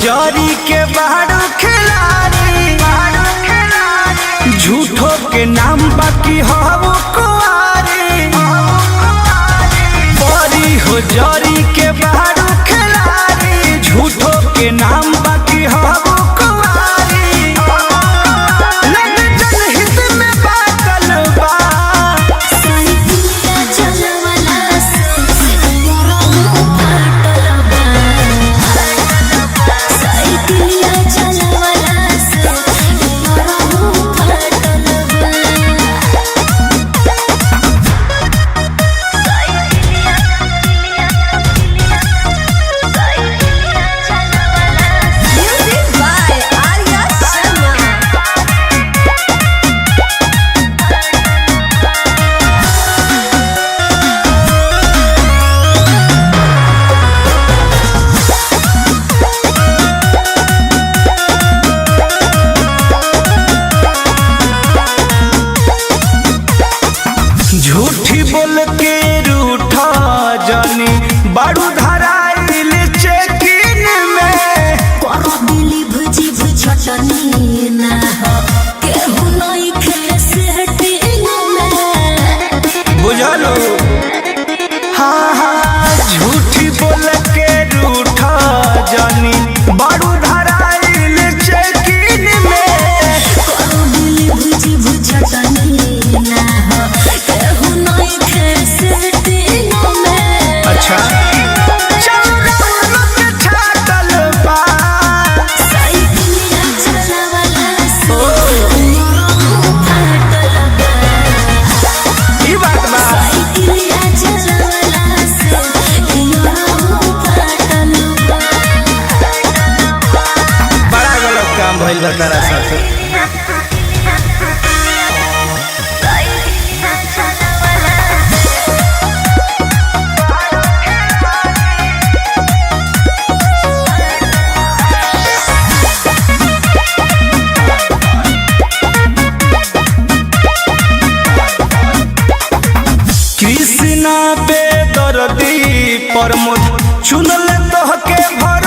जरी के बारू खिलाड़ी झूठो के नाम बाकी हो कुआरी परी हो जरी के बारू खिलाड़ी झूठो के नाम बाकी हो कुआरी लग जनहित में बाटल बा झूठी बोल के रूठा जानी बारू धराइल चेकिन में करो दिली भुजी भुजटनी ना केहू नहीं खेले सेटिंग में बुझलो हाँ हाँ झूठी बोल के रूठा जानी बारू धराइल चेकिन में करो दिली भुजी भुजटनी ना केहू नहीं खेले सेटिंग में अच्छा साइकिलिया चलावला से मोरो फाटल बा ई बात बा साइकिलिया चलावला से मोरो फाटल बा बड़ा गलत काम भइल बा तारा साथे कृष्णा बेदर्दी प्रमोद चुनल तोहके भर